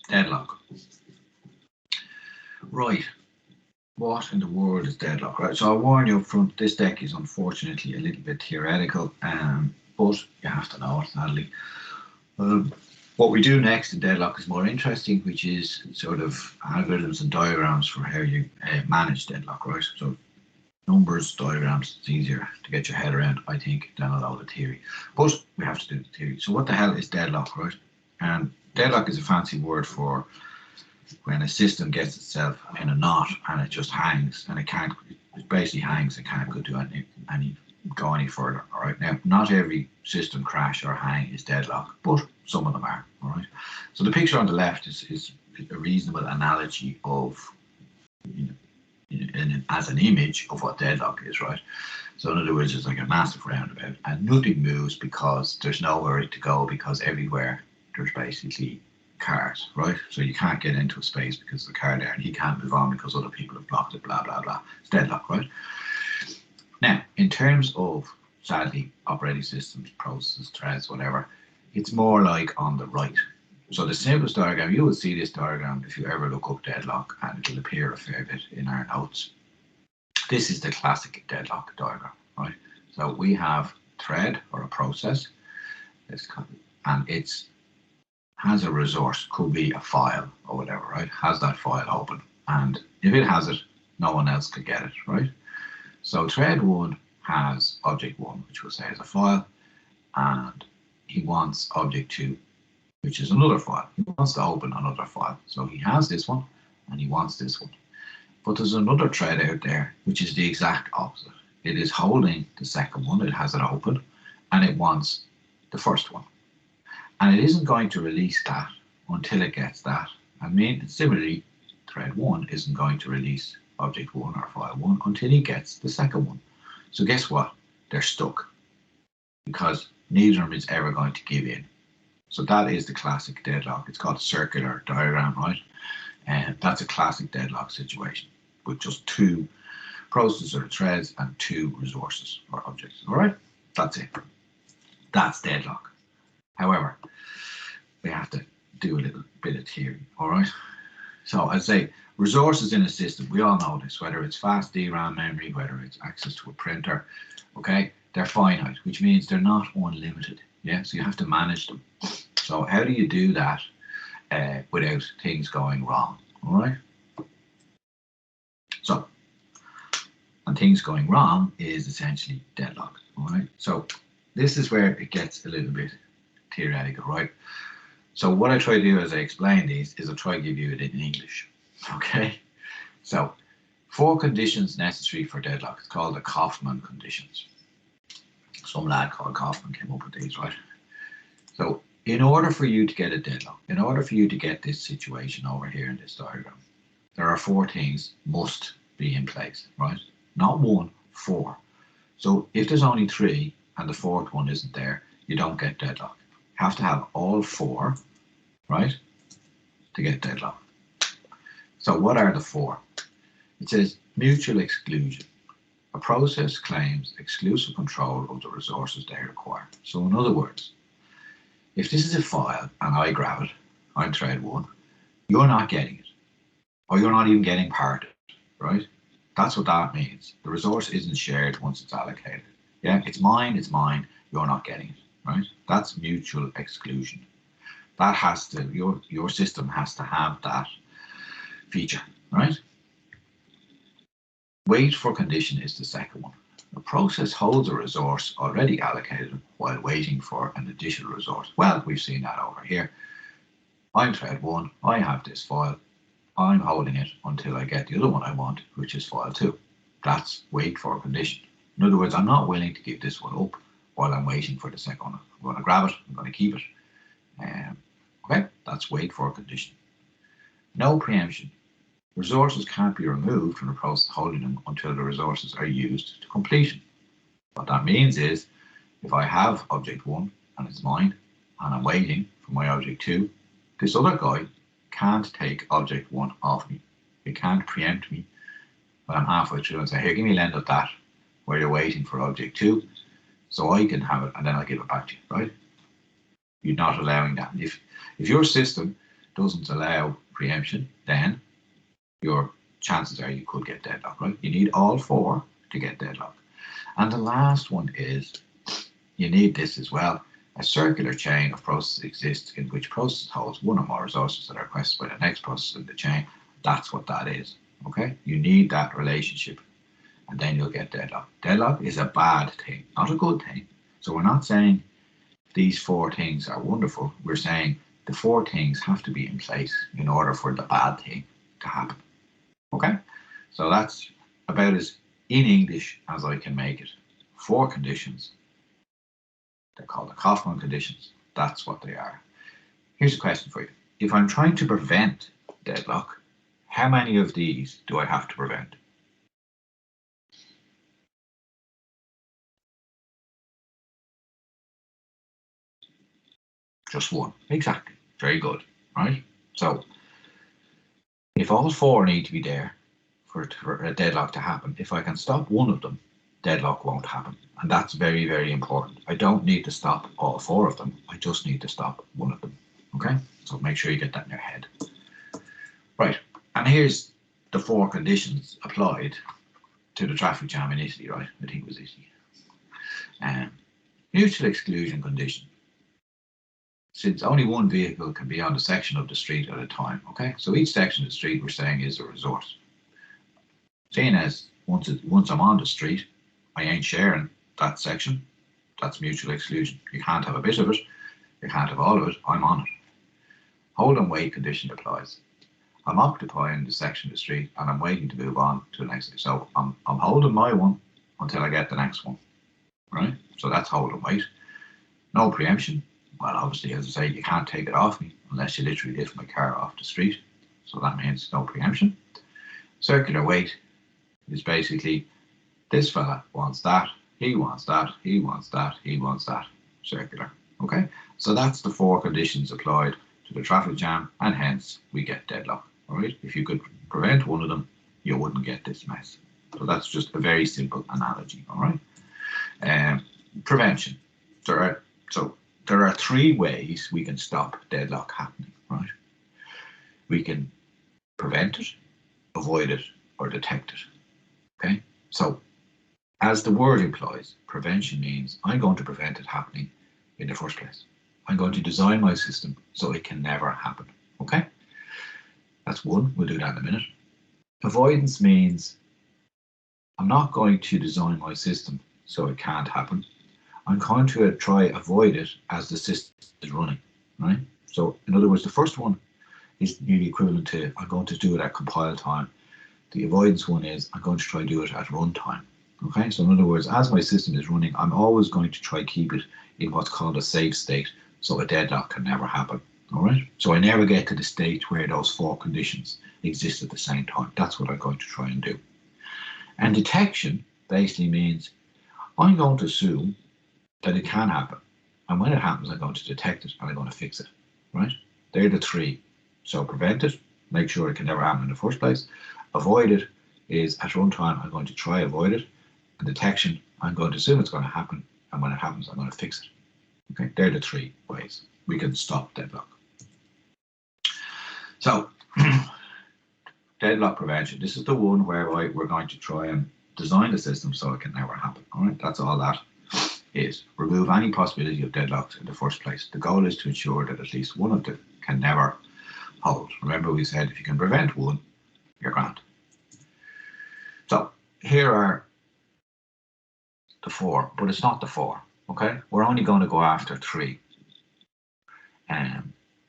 Deadlock. Right. What in the world is deadlock? Right. So I'll warn you up front, this deck is unfortunately a little bit theoretical, but you have to know it, sadly. Um, what we do next in Deadlock is more interesting, which is sort of algorithms and diagrams for how you manage deadlock, right? So numbers, diagrams, it's easier to get your head around, I think, than a lot of theory. But we have to do the theory. So what the hell is deadlock, right? And deadlock is a fancy word for when a system gets itself in a knot and it just hangs and it basically hangs and can't go any further. All right. Now, not every system crash or hang is deadlock, but some of them are. All right. So the picture on the left is a reasonable analogy of, as an image of what deadlock is, right? So in other words, it's like a massive roundabout and nothing moves because there's nowhere to go, because everywhere there's basically cars, right? So you can't get into a space because of the car there, and he can't move on because other people have blocked it, blah, blah, blah. It's deadlock, right? Now, in terms of, sadly, operating systems, processes, threads, whatever, it's more like on the right. So the simplest diagram, you will see this diagram if you ever look up deadlock, and it'll appear a fair bit in our notes. This is the classic deadlock diagram, right? So we have thread or a process, and it's has a resource, could be a file or whatever, right? Has that file open, and if it has it, no one else could get it, right? So thread 1 has object 1, which we'll say is a file, and he wants object 2, which is another file. He wants to open another file. So he has this one and he wants this one. But there's another thread out there which is the exact opposite. It is holding the second one, it has it open, and it wants the first one. And it isn't going to release that until it gets that. And similarly, thread 1 isn't going to release object 1 or file 1 until he gets the second one. So guess what? They're stuck because neither of them is ever going to give in. So that is the classic deadlock. It's called a circular diagram, right? And that's a classic deadlock situation with just two processes or threads and two resources or objects. All right, that's it. That's deadlock. However, we have to do a little bit of theory. All right. So I'd say resources in a system, we all know this, whether it's fast DRAM memory, whether it's access to a printer, okay, they're finite, which means they're not unlimited. Yeah, so you have to manage them. So how do you do that without things going wrong? All right. So, and things going wrong is essentially deadlock. All right. So this is where it gets a little bit theoretical, right? So what I try to do as I explain these is I try to give you it in English. Okay. So 4 conditions necessary for deadlock. It's called the Kaufman conditions. Some lad called Kaufman came up with these, right? So in order for you to get a deadlock, in order for you to get this situation over here in this diagram, there are 4 things must be in place, right? Not 1, 4. So if there's only 3 and the 4th one isn't there, you don't get deadlock. You have to have all 4, right, to get deadlock. So what are the 4? It says mutual exclusion. A process claims exclusive control of the resources they require. So in other words, if this is a file and I grab it, I'm thread 1, you're not getting it. Or you're not even getting part of it, right? That's what that means. The resource isn't shared once it's allocated. Yeah, it's mine, you're not getting it, right? That's mutual exclusion. That has to, your system has to have that feature, right? Wait for condition is the second one. A process holds a resource already allocated while waiting for an additional resource. Well, we've seen that over here. I'm thread 1, I have this file, I'm holding it until I get the other one I want, which is file 2. That's wait for a condition. In other words, I'm not willing to give this one up while I'm waiting for the second one. I'm going to grab it, I'm going to keep it. Okay, that's wait for a condition. No preemption. Resources can't be removed from the process holding them until the resources are used to completion. What that means is, if I have object 1 and it's mine, and I'm waiting for my object 2, this other guy can't take object 1 off me. It can't preempt me when I'm halfway through and say, here, give me a lend of that, where you're waiting for object 2, so I can have it and then I'll give it back to you, right? You're not allowing that. If your system doesn't allow preemption, then your chances are you could get deadlock, right? You need all four to get deadlock. And the last one is, you need this as well. A circular chain of processes exists in which process holds one or more resources that are requested by the next process in the chain. That's what that is, okay? You need that relationship, and then you'll get deadlock. Deadlock is a bad thing, not a good thing. So we're not saying these four things are wonderful. We're saying the four things have to be in place in order for the bad thing to happen, okay? So that's about as in English as I can make it. Four conditions. They're called the Kaufman conditions. That's what they are. Here's a question for you. If I'm trying to prevent deadlock, how many of these do I have to prevent? Just one. Exactly. Very good. Right? So if all four need to be there for a deadlock to happen, if I can stop one of them, deadlock won't happen. And that's very, very important. I don't need to stop all four of them. I just need to stop one of them. Okay? So make sure you get that in your head. Right. And here's the four conditions applied to the traffic jam in Italy, right? I think it was Italy. Mutual exclusion condition. Since only one vehicle can be on the section of the street at a time, okay? So each section of the street we're saying is a resource. Seeing as once I'm on the street, I ain't sharing that section. That's mutual exclusion. You can't have a bit of it. You can't have all of it. I'm on it. Hold and wait condition applies. I'm occupying the section of the street and I'm waiting to move on to the next. So I'm holding my one until I get the next one, right? So that's hold and wait. No preemption. Well, obviously, as I say, you can't take it off me unless you literally lift my car off the street. So that means no preemption. Circular wait is basically this fella wants that, he wants that, he wants that, he wants that. Circular. Okay? So that's the four conditions applied to the traffic jam, and hence we get deadlock. All right? If you could prevent one of them, you wouldn't get this mess. So that's just a very simple analogy. All right? Prevention. There are three ways we can stop deadlock happening. Right? We can prevent it, avoid it, or detect it. Okay? So, as the word implies, prevention means I'm going to prevent it happening in the first place. I'm going to design my system so it can never happen. Okay? That's one. We'll do that in a minute. Avoidance means I'm not going to design my system so it can't happen. I'm going to try avoid it as the system is running. Right? So, in other words, the first one is nearly equivalent to I'm going to do it at compile time. The avoidance one is I'm going to try to do it at runtime. Okay, so in other words, as my system is running, I'm always going to try keep it in what's called a safe state, so a deadlock can never happen. All right, so I never get to the state where those four conditions exist at the same time. That's what I'm going to try and do. And detection basically means I'm going to assume that it can happen, and when it happens, I'm going to detect it and I'm going to fix it. Right? They're the three. So prevent it, make sure it can never happen in the first place. Avoid it is at runtime, I'm going to try avoid it. And detection, I'm going to assume it's going to happen, and when it happens, I'm going to fix it. Okay, they're the three ways we can stop deadlock. So, deadlock prevention. This is the one where we're going to try and design the system so it can never happen. All right, that's all that is. Remove any possibility of deadlocks in the first place. The goal is to ensure that at least one of them can never hold. Remember, we said if you can prevent one, you're grand. So here are the four, but it's not the four. Okay, we're only going to go after three.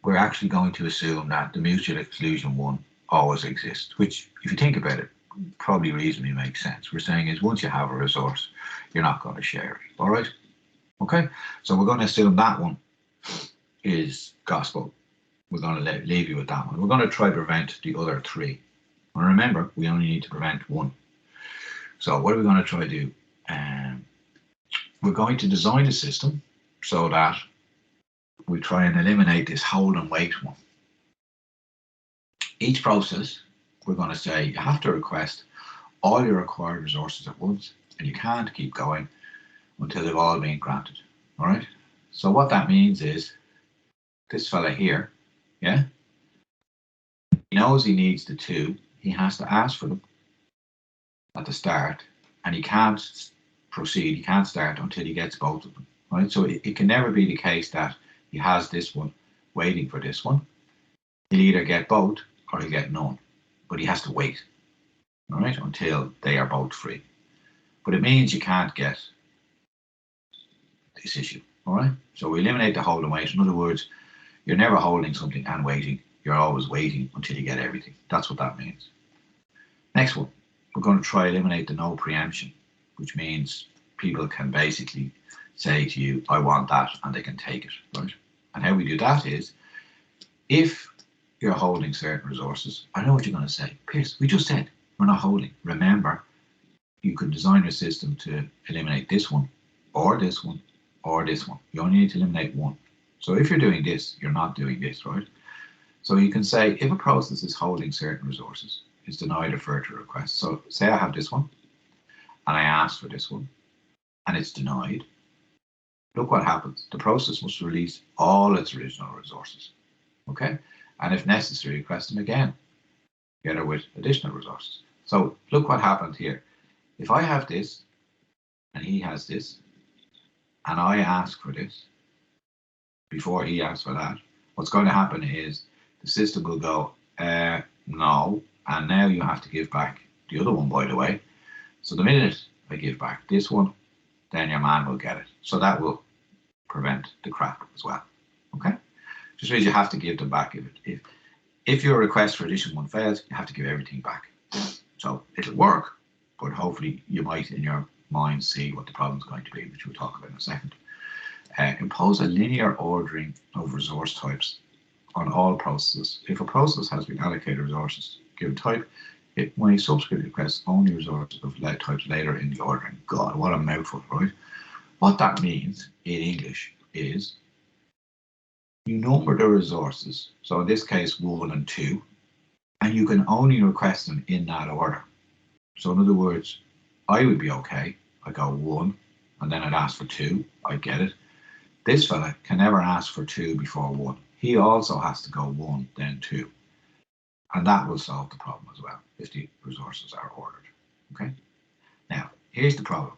We're actually going to assume that the mutual exclusion one always exists, which, if you think about it, probably reasonably makes sense. We're saying is once you have a resource, you're not going to share it. All right. Okay, so we're going to assume that one is gospel. We're going to leave you with that one. We're going to try to prevent the other three. And remember, we only need to prevent one. So what are we going to try to do? We're going to design a system so that we try and eliminate this hold and wait one. Each process, we're going to say you have to request all your required resources at once, and you can't keep going until they've all been granted. All right. So what that means is this fella here, yeah, He knows he needs the 2. He has to ask for them at the start, and he can't proceed, he can't start until he gets both of them, right? So it can never be the case that he has this one waiting for this one. He'll either get both or he'll get none, but he has to wait, all right, until they are both free. But it means you can't get this issue, all right? So we eliminate the hold and wait. In other words, you're never holding something and waiting. You're always waiting until you get everything. That's what that means. Next one, we're going to try eliminate the no preemption, which means people can basically say to you, I want that, and they can take it, right? And how we do that is, if you're holding certain resources, I know what you're going to say. Pierce, we just said we're not holding. Remember, you could design your system to eliminate this one, or this one, or this one. You only need to eliminate one. So if you're doing this, you're not doing this, right? So you can say, if a process is holding certain resources, it's denied a further request. So say I have this one, and I ask for this one, and it's denied. Look what happens. The process must release all its original resources, okay? And if necessary, request them again, together with additional resources. So look what happened here. If I have this, and he has this, and I ask for this, before he asks for that, what's going to happen is the system will go, no, and now you have to give back the other one, by the way. So the minute I give back this one, then your man will get it. So that will prevent the crap as well, okay? Just means you have to give them back. If your request for addition 1 fails, you have to give everything back. So it'll work, but hopefully you might in your mind see what the problem is going to be, which we'll talk about in a second. Impose a linear ordering of resource types on all processes. If a process has been allocated resources given type, it may subsequently request only resources of types later in the ordering. God, what a mouthful, right? What that means in English is you number the resources, so in this case 1 and 2, and you can only request them in that order. So in other words, I would be okay, I go 1, and then I'd ask for 2, I'd get it. This fella can never ask for 2 before 1. He also has to go 1, then 2. And that will solve the problem as well, if the resources are ordered. Okay? Now, here's the problem.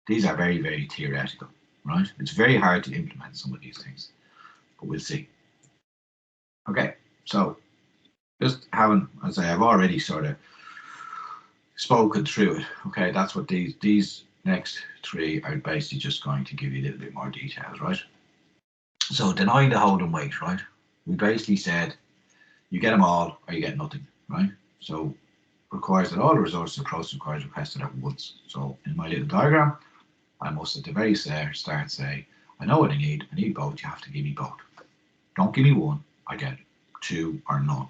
These are very, very theoretical, right? It's very hard to implement some of these things, but we'll see. Okay, so just having, as I have already sort of spoken through it, okay, that's what these next 3 are basically just going to give you a little bit more details, right? So denying the hold and wait, right? We basically said you get them all or you get nothing, right? So requires that all the resources of the process requires requested at once. So in my little diagram, I must at the very start say, I know what I need both, you have to give me both. Don't give me 1, I get 2 or none.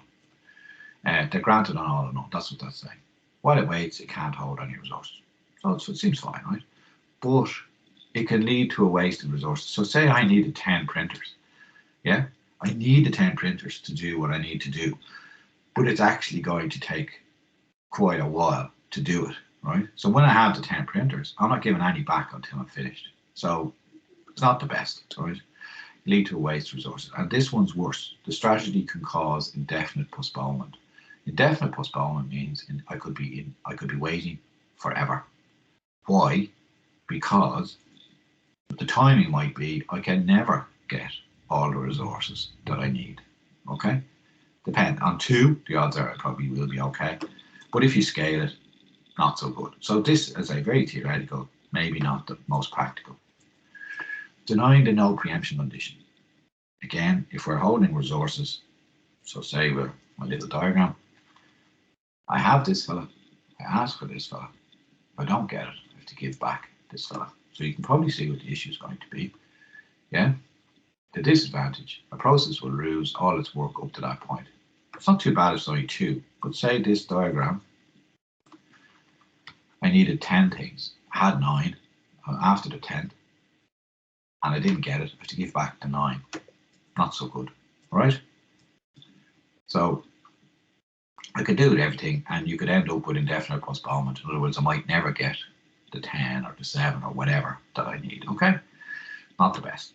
They're granted on all or none, that's what that's saying. While it waits, it can't hold any resources. So it seems fine, right? But it can lead to a waste of resources. So say I needed 10 printers, yeah? I need the 10 printers to do what I need to do, but it's actually going to take quite a while to do it, right? So when I have the 10 printers, I'm not giving any back until I'm finished. So it's not the best, right? Lead to a waste of resources. And this one's worse. The strategy can cause indefinite postponement. Indefinite postponement means I could be waiting forever. Why? Because the timing might be I can never get all the resources that I need. Okay? Depend on 2, the odds are I probably will be okay. But if you scale it, not so good. So this is a very theoretical, maybe not the most practical. Denying the no preemption condition. Again, if we're holding resources, so say we're my little diagram, I have this fella, I ask for this fella, if I don't get it, I have to give back this fella. So you can probably see what the issue is going to be. Yeah? The disadvantage, a process will lose all its work up to that point. It's not too bad if it's only 2, but say this diagram, I needed 10 things. I had 9 after the 10th, and I didn't get it. I have to give back the 9. Not so good, right? So I could do everything, and you could end up with indefinite postponement. In other words, I might never get the 10 or the 7 or whatever that I need, okay? Not the best.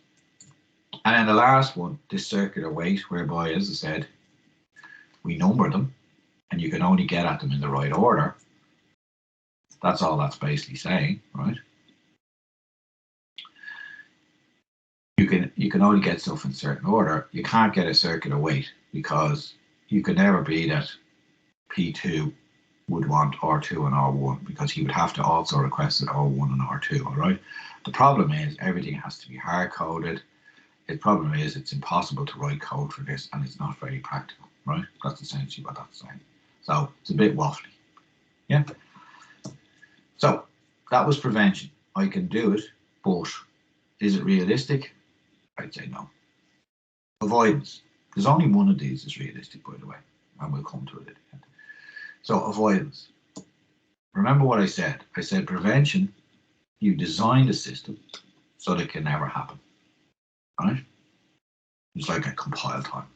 And then the last one, this circular wait, whereby, as I said, we number them, and you can only get at them in the right order. That's all that's basically saying, right? You can only get stuff in certain order. You can't get a circular weight because you can never be that P2 would want R2 and R1 because he would have to also request it R1 and R2, all right? The problem is everything has to be hard-coded. The problem is it's impossible to write code for this and it's not very practical, right? That's essentially what that's saying. So it's a bit waffly, yeah? So that was prevention. I can do it, but is it realistic? I'd say no. Avoidance. There's only one of these is realistic, by the way, and we'll come to it at the end. So avoidance. Remember what I said. I said prevention, you design the system so that it can never happen, right? It's like a compile time.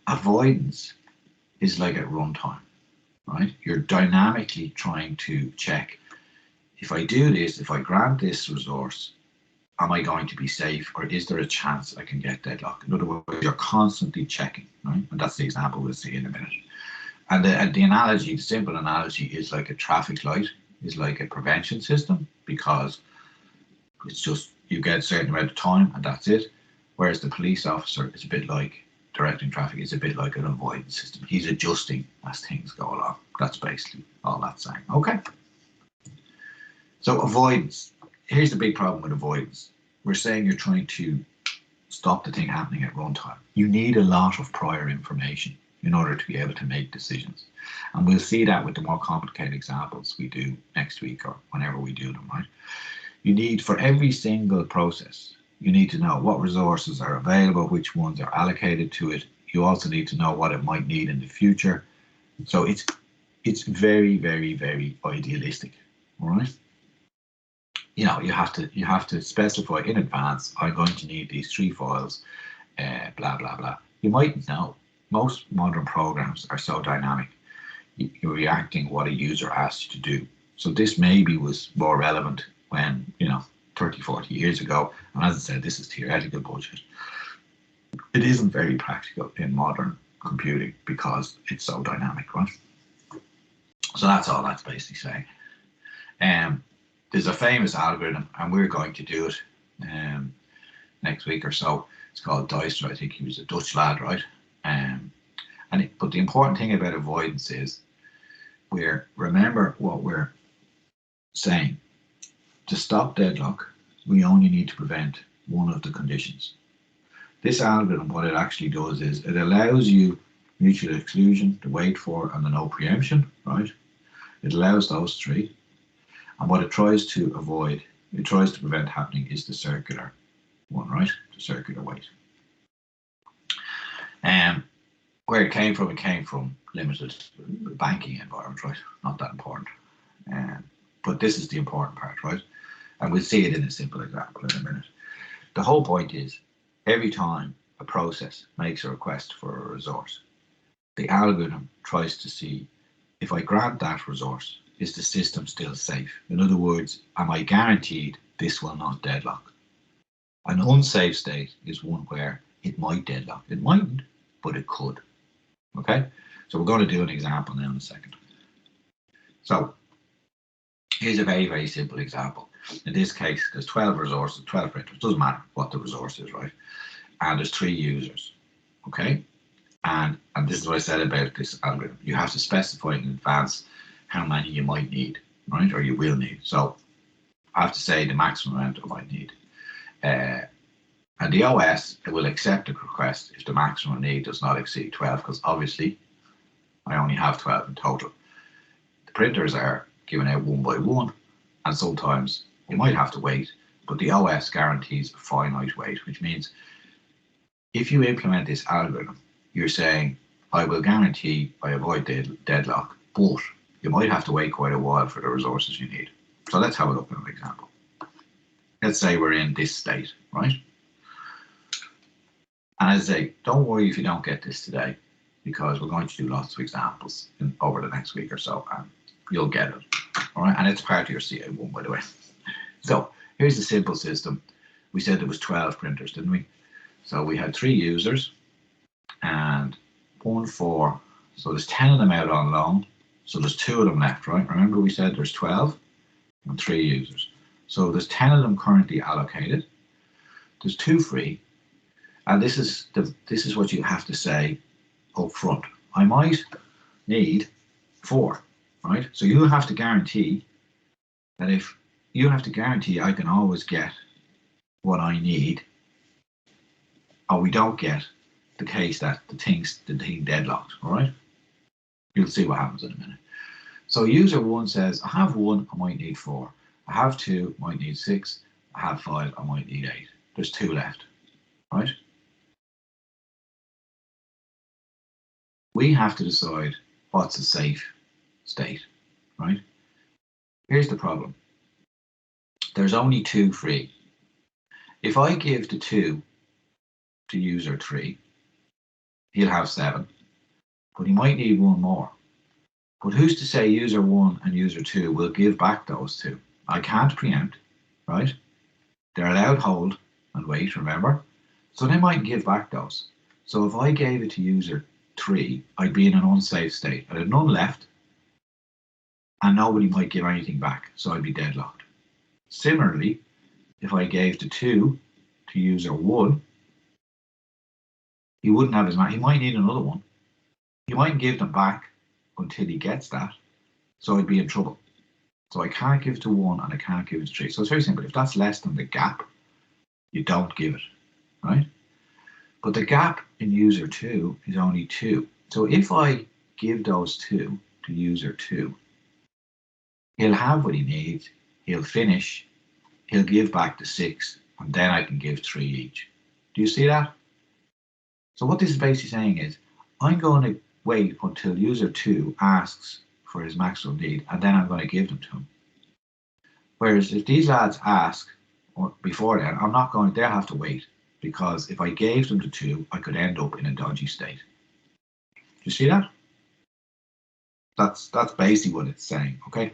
Avoidance is like at runtime, right? You're dynamically trying to check, if I do this, if I grant this resource, am I going to be safe, or is there a chance I can get deadlock? In other words, you're constantly checking, right? And that's the example we'll see in a minute. And the analogy, the simple analogy is like a traffic light is like a prevention system because it's just, you get a certain amount of time and that's it. Whereas the police officer is a bit like directing traffic, is a bit like an avoidance system. He's adjusting as things go along. That's basically all that's saying. Okay. So avoidance. Here's the big problem with avoidance. We're saying you're trying to stop the thing happening at runtime. You need a lot of prior information in order to be able to make decisions. And we'll see that with the more complicated examples we do next week or whenever we do them, right? You need, for every single process, you need to know what resources are available, which ones are allocated to it. You also need to know what it might need in the future. So it's very, very, very idealistic, all right? You know, you have to specify in advance, I'm going to need these 3 files, blah, blah, blah. You mightn't know. Most modern programs are so dynamic. You're reacting what a user asks you to do. So this maybe was more relevant when, 30, 40 years ago. And as I said, this is theoretical bullshit. It isn't very practical in modern computing because it's so dynamic, right? So that's all that's basically saying. There's a famous algorithm, and we're going to do it next week or so. It's called Dijkstra. I think he was a Dutch lad, right? But the important thing about avoidance is remember what we're saying. To stop deadlock, we only need to prevent one of the conditions. This algorithm, what it actually does is it allows you mutual exclusion, the wait for, and the no preemption, right? It allows those 3. And what it tries to avoid, it tries to prevent happening is the circular one, right? The circular wait. Where it came from limited banking environment, right? Not that important. But this is the important part, right? And we'll see it in a simple example in a minute. The whole point is, every time a process makes a request for a resource, the algorithm tries to see, if I grant that resource, is the system still safe? In other words, am I guaranteed this will not deadlock? An unsafe state is one where it might deadlock. It mightn't, but it could. Okay? So we're going to do an example now in a second. So here's a very, very simple example. In this case, there's 12 resources, 12 printers. Doesn't matter what the resource is, right? And there's 3 users. Okay? And this is what I said about this algorithm. You have to specify in advance how many you might need, right? Or you will need. So I have to say the maximum amount of I need. And the OS, it will accept the request if the maximum need does not exceed 12, because obviously I only have 12 in total. The printers are given out one by one, and sometimes you might have to wait, but the OS guarantees a finite wait, which means if you implement this algorithm, you're saying, I will guarantee I avoid deadlock, but you might have to wait quite a while for the resources you need. So let's have a look at an example. Let's say we're in this state, right? And as I say, don't worry if you don't get this today, because we're going to do lots of examples over the next week or so, and you'll get it. All right, and it's part of your CA1, by the way. So here's the simple system. We said there was 12 printers, didn't we? So we had 3 users, and 1, 4. So there's 10 of them out on loan. So there's 2 of them left, right? Remember we said there's 12 and 3 users. So there's 10 of them currently allocated. There's 2 free. And this is what you have to say up front. I might need 4, right? So you have to guarantee that I can always get what I need, or we don't get the case that the thing deadlocked, all right? You'll see what happens in a minute. So user 1 says, I have 1, I might need 4. I have 2, I might need 6. I have 5, I might need 8. There's 2 left, right? We have to decide what's a safe state, right? Here's the problem. There's only 2 free. If I give the 2 to user 3, he'll have 7, but he might need 1 more. But who's to say user 1 and user 2 will give back those 2? I can't preempt, right? They're allowed hold and wait, remember? So they might give back those. So if I gave it to user 3, I'd be in an unsafe state. I'd have none left, and nobody might give anything back, so I'd be deadlocked. Similarly, if I gave the 2 to user 1, he wouldn't have as many. He might need another one. He might give them back until he gets that, so I'd be in trouble. So I can't give to 1 and I can't give it to 3. So it's very simple. If that's less than the gap, you don't give it, right? But the gap in user 2 is only 2. So if I give those 2 to user 2, he'll have what he needs, he'll finish, he'll give back the 6, and then I can give 3 each. Do you see that? So what this is basically saying is, I'm going to wait until user 2 asks for his maximum need, and then I'm going to give them to him. Whereas if these lads ask before then, I'm not going, they'll have to wait, because if I gave them to 2, I could end up in a dodgy state. Do you see that? That's basically what it's saying, okay?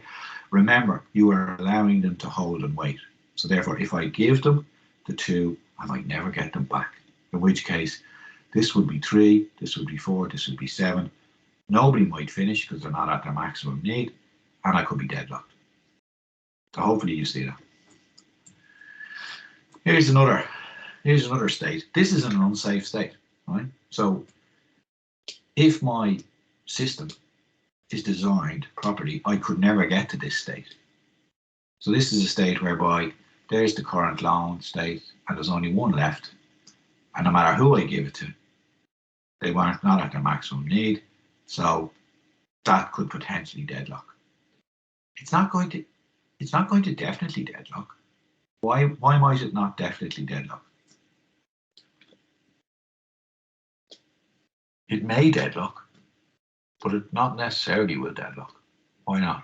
Remember, you are allowing them to hold and wait. So therefore, if I give them the 2, I might never get them back. In which case, this would be 3, this would be 4, this would be 7. Nobody might finish because they're not at their maximum need, and I could be deadlocked. So hopefully you see that. Here's another state. This is an unsafe state, right? So if my system is designed properly, I could never get to this state. So this is a state whereby there's the current loan state and there's only 1 left, and no matter who I give it to, they weren't not at their maximum need, so that could potentially deadlock. It's not going to definitely deadlock. Why might it not definitely deadlock? It may deadlock, but it not necessarily will deadlock. Why not?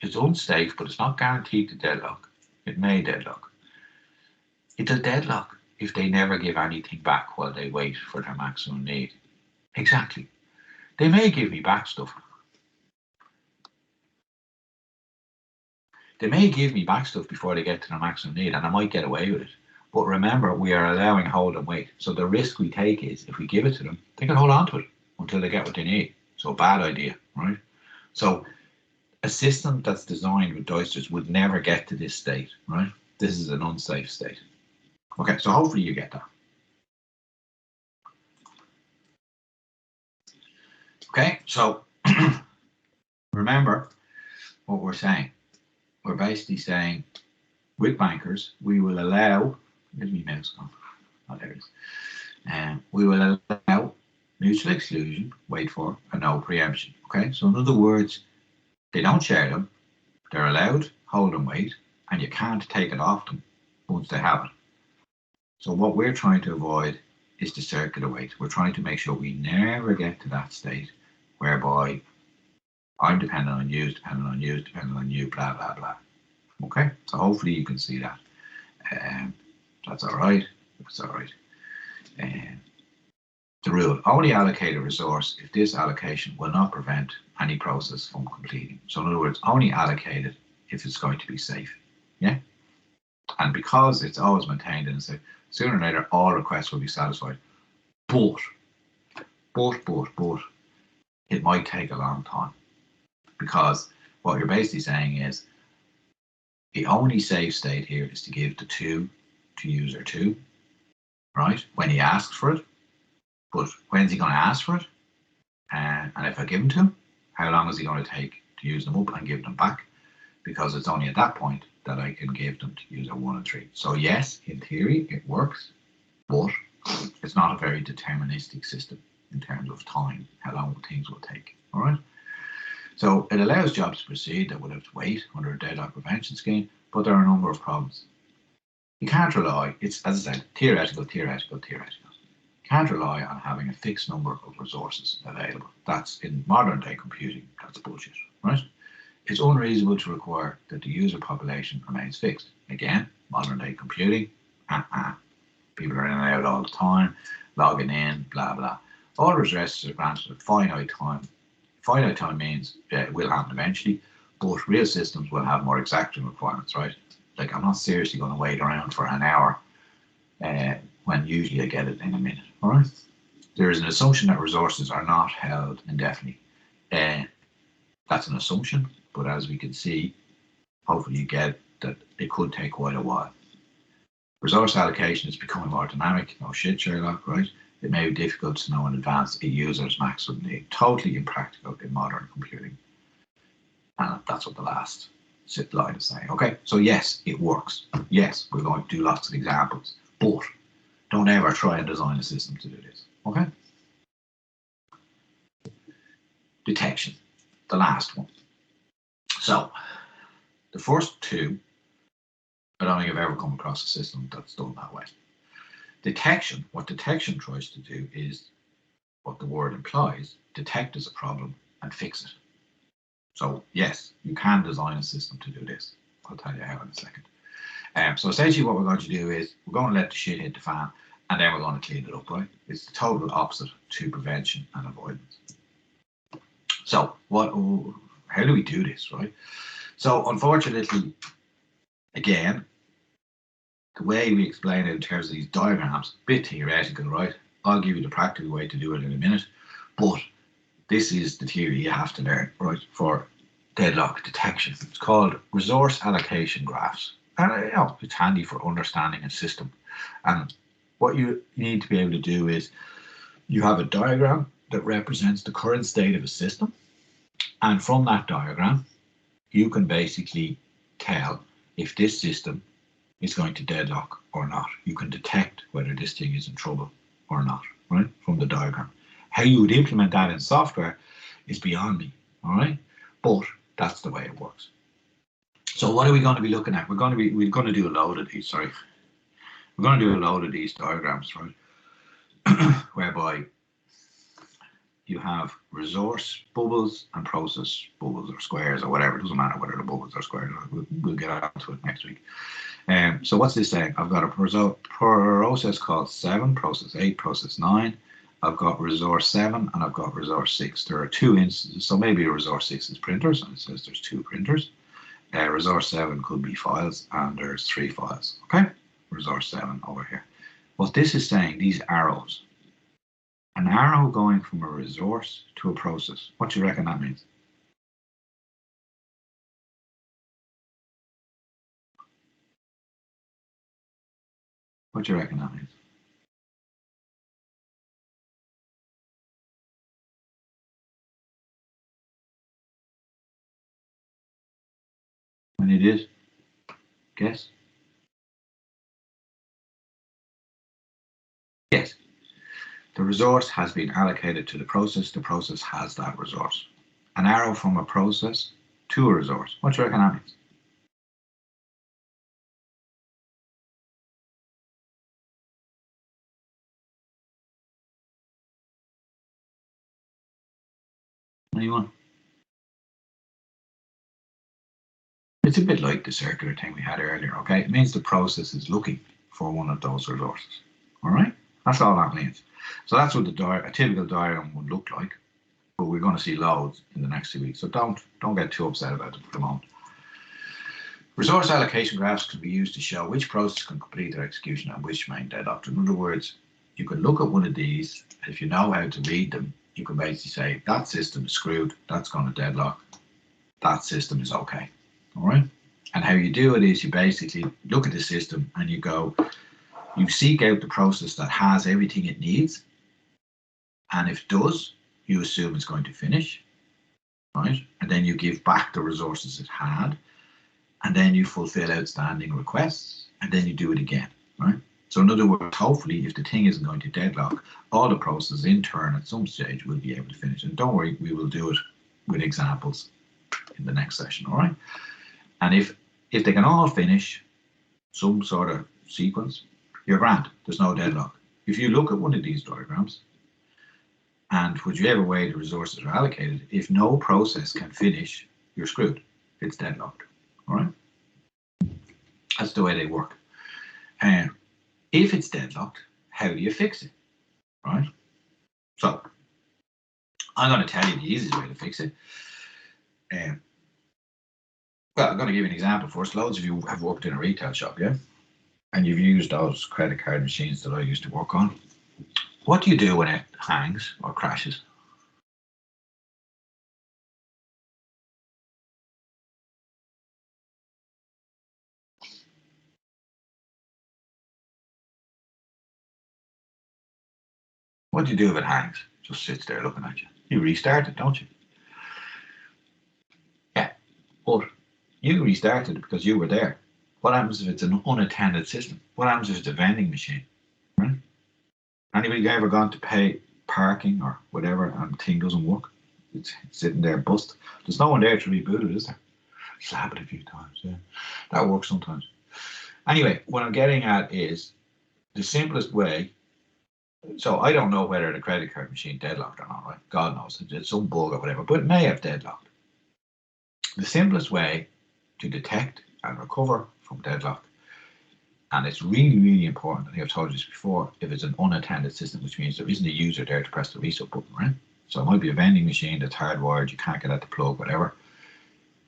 It's unsafe, but it's not guaranteed to deadlock. It may deadlock. It'll deadlock if they never give anything back while they wait for their maximum need. Exactly. They may give me back stuff. They may give me back stuff before they get to their maximum need, and I might get away with it. But remember, we are allowing hold and wait. So the risk we take is if we give it to them, they can hold on to it until they get what they need. So bad idea, right? So a system that's designed with Doisters would never get to this state, right? This is an unsafe state. Okay, so hopefully you get that. Okay, so remember what we're saying. We're basically saying with bankers, we will allow, where's my mouse gone? Oh, there it is. We will allow mutual exclusion, wait for, and no preemption. Okay, so in other words, they don't share them, they're allowed, hold and wait, and you can't take it off them once they have it. So what we're trying to avoid is the circular wait. We're trying to make sure we never get to that state whereby I'm dependent on you, dependent on you, dependent on you, blah, blah, blah. Okay, so hopefully you can see that. That's all right. That's all right. The rule: only allocate a resource if this allocation will not prevent any process from completing. So in other words, only allocate it if it's going to be safe. Yeah? And because it's always maintained in a safe, sooner or later all requests will be satisfied. But it might take a long time. Because what you're basically saying is the only safe state here is to give the 2 to user 2, right? When he asks for it. But when's he going to ask for it? And if I give them to him, how long is he going to take to use them up and give them back? Because it's only at that point that I can give them to user 1 and 3. So yes, in theory, it works, but it's not a very deterministic system in terms of time, how long things will take. All right. So it allows jobs to proceed that would have to wait under a deadlock prevention scheme, but there are a number of problems. You can't rely, it's, as I said, theoretical. Can't rely on having a fixed number of resources available. That's in modern day computing, that's bullshit, right? It's unreasonable to require that the user population remains fixed. Again, modern day computing, people are in and out all the time, logging in, blah, blah. All resources are granted at finite time. Finite time means it will happen eventually, but real systems will have more exacting requirements, right? Like, I'm not seriously going to wait around for an hour when usually I get it in a minute, all right? There is an assumption that resources are not held indefinitely. That's an assumption, but as we can see, hopefully you get that it could take quite a while. Resource allocation is becoming more dynamic. No shit, Sherlock, right? It may be difficult to know in advance a user's maximum need. Totally impractical in modern computing. And that's what the last line is saying. Okay, so yes, it works. Yes, we're going to do lots of examples, but don't ever try and design a system to do this. Okay? Detection, the last one. So the first 2, I don't think I've ever come across a system that's done that way. Detection, what detection tries to do is what the word implies: detect as a problem and fix it. So yes, you can design a system to do this. I'll tell you how in a second. So essentially what we're going to do is we're going to let the shit hit the fan, and then we're going to clean it up, right? It's the total opposite to prevention and avoidance. So how do we do this, right? So unfortunately, again, the way we explain it in terms of these diagrams, a bit theoretical, right? I'll give you the practical way to do it in a minute, but this is the theory you have to learn, right, for deadlock detection. It's called resource allocation graphs. And it's handy for understanding a system. And what you need to be able to do is you have a diagram that represents the current state of a system. And from that diagram, you can basically tell if this system is going to deadlock or not. You can detect whether this thing is in trouble or not, right, from the diagram. How you would implement that in software is beyond me, all right? But that's the way it works. So what are we going to be looking at? We're going to do a load of these, We're going to do a load of these diagrams, right? Whereby you have resource bubbles and process bubbles or squares or whatever. It doesn't matter whether the bubbles are squares. We'll get onto it next week. So what's this saying? I've got a process called 7, process 8, process 9. I've got resource 7 and I've got resource 6. There are 2 instances. So maybe resource 6 is printers, and it says there's 2 printers. Resource 7 could be files, and there's 3 files. Okay, resource 7 over here. What this is saying, these arrows, an arrow going from a resource to a process. What do you reckon that means? What do you reckon that means? When you did, guess? Yes. The resource has been allocated to the process has that resource. An arrow from a process to a resource. What do you reckon that means? Anyone? It's a bit like the circular thing we had earlier, okay? It means the process is looking for one of those resources, all right? That's all that means. So that's what a typical diagram would look like. But we're going to see loads in the next 2 weeks. So don't get too upset about it for the moment. Resource allocation graphs can be used to show which process can complete their execution and which remain deadlocked. In other words, you can look at one of these, and if you know how to read them, you can basically say that system is screwed, that's going to deadlock, that system is okay. All right? And how you do it is you basically look at the system and you seek out the process that has everything it needs. And if it does, you assume it's going to finish, right? And then you give back the resources it had. And then you fulfill outstanding requests, and then you do it again, right? So in other words, hopefully, if the thing isn't going to deadlock, all the processes in turn at some stage will be able to finish. And don't worry, we will do it with examples in the next session, all right? And if they can all finish some sort of sequence, you're grand. There's no deadlock. If you look at one of these diagrams, and whichever way the resources are allocated, if no process can finish, you're screwed. It's deadlocked. All right, that's the way they work. And if it's deadlocked, how do you fix it? Right. So I'm going to tell you the easiest way to fix it. Well, I'm going to give you an example first. Loads of you have worked in a retail shop, yeah, and you've used those credit card machines that I used to work on. What do you do when it hangs or crashes? What do you do if it hangs? Just sits there looking at you. You restart it, don't you? Yeah, but you restarted it because you were there. What happens if it's an unattended system? What happens if it's a vending machine? Right? Anybody ever gone to pay parking or whatever and the thing doesn't work? It's sitting there bust. There's no one there to reboot it, is there? Slap it a few times, yeah. That works sometimes. Anyway, what I'm getting at is the simplest way. So I don't know whether the credit card machine deadlocked or not, right? God knows. It's some bug or whatever, but it may have deadlocked. The simplest way to detect and recover from deadlock, and it's really, really important, I think I've told you this before, if it's an unattended system, which means there isn't a user there to press the reset button, right? So it might be a vending machine that's hardwired, you can't get at the plug, whatever.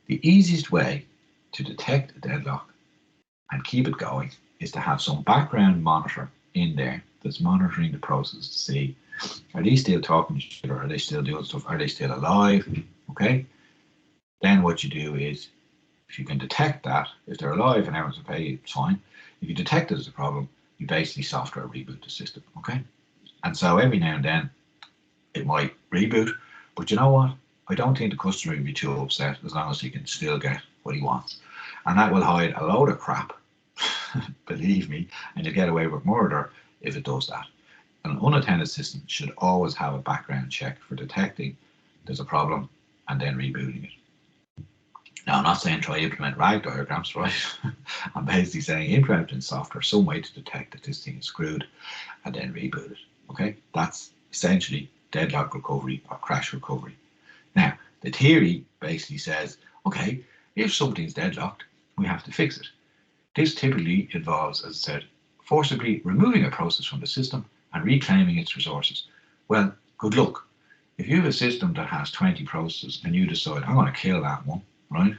The easiest way to detect a deadlock and keep it going is to have some background monitor in there that's monitoring the process to see, are they still talking to each other? Are they still doing stuff? Are they still alive? Okay. Then what you do is, if you can detect that, if they're alive and everyone's okay, it's fine. If you detect it as a problem, you basically software reboot the system. Okay. And so every now and then it might reboot, but you know what? I don't think the customer will be too upset as long as he can still get what he wants. And that will hide a load of crap, believe me, and you'll get away with murder if it does that. An unattended system should always have a background check for detecting there's a problem and then rebooting it. Now, I'm not saying try implement RAG diagrams, right? I'm basically saying implement in software some way to detect that this thing is screwed and then reboot it. Okay, that's essentially deadlock recovery or crash recovery. Now, the theory basically says, okay, if something's deadlocked, we have to fix it. This typically involves, as I said, forcibly removing a process from the system and reclaiming its resources. Well, good luck. If you have a system that has 20 processes and you decide, I'm going to kill that one, right,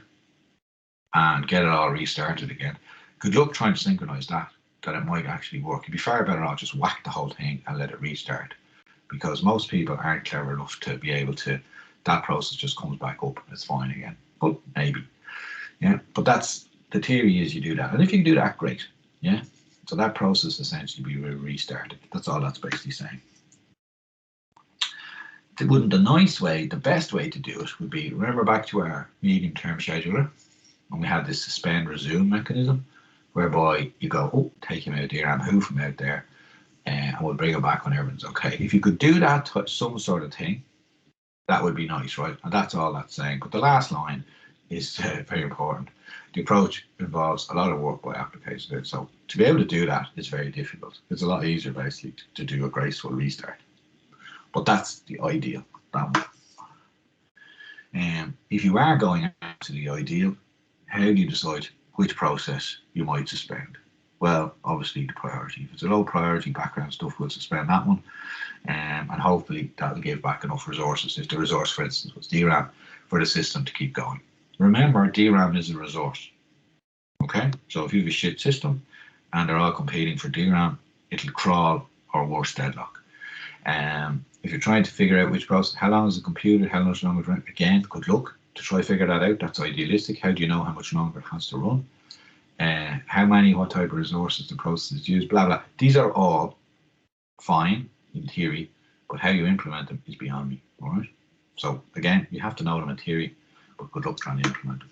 and get it all restarted again, good luck trying to synchronize that it might actually work. You'd be far better off just whack the whole thing and let it restart, because most people aren't clever enough to be able to, that process just comes back up and it's fine again. But maybe, yeah, but that's, the theory is you do that. And if you can do that, great, yeah. So that process essentially be restarted. That's all that's basically saying. The nice way, the best way to do it would be, remember back to our medium-term scheduler, and we had this suspend resume mechanism, whereby you go, oh, take him out there and hoof him out there, and we'll bring him back when everyone's okay. If you could do that, some sort of thing, that would be nice, right? And that's all that's saying. But the last line is very important. The approach involves a lot of work by application. So to be able to do that is very difficult. It's a lot easier basically to do a graceful restart. But that's the ideal, that one. If you are going to the ideal, how do you decide which process you might suspend? Well, obviously the priority. If it's a low priority background stuff, we'll suspend that one. And hopefully that'll give back enough resources. If the resource, for instance, was DRAM, for the system to keep going. Remember, DRAM is a resource. Okay, so if you have a shit system and they're all competing for DRAM, it'll crawl or worse, deadlock. If you're trying to figure out which process, how long is the computer, how much longer, again, good luck to try figure that out. That's idealistic. How do you know how much longer it has to run? How many, what type of resources the process is used, blah, blah. These are all fine in theory, but how you implement them is beyond me, all right? So again, you have to know them in theory, but good luck trying to implement them.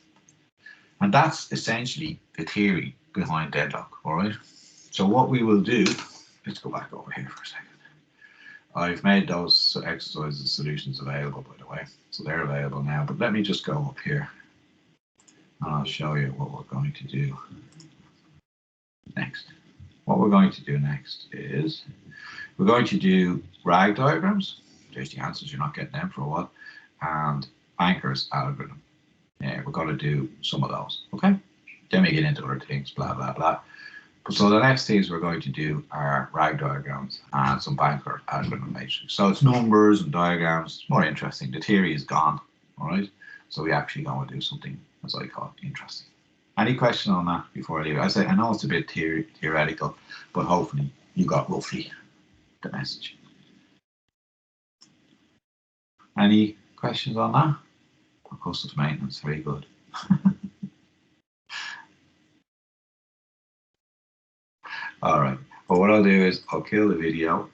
And that's essentially the theory behind Deadlock, all right? So what we will do, let's go back over here for a second. I've made those exercises solutions available, by the way, so they're available now, but let me just go up here and I'll show you what we're going to do next. What we're going to do next is we're going to do RAG diagrams. There's the answers, you're not getting them for a while, and Banker's algorithm. Yeah, we're going to do some of those, okay? Then we get into other things, blah, blah, blah. So the next things we're going to do are RAG diagrams and some Banker algorithm matrix. So it's numbers and diagrams, it's more interesting. The theory is gone, all right? So we actually going to do something, as I call it, interesting. Any question on that before I leave? I know it's a bit theoretical, but hopefully you got roughly the message. Any questions on that? Customs maintenance, very good. All right. Well, what I'll do is I'll kill the video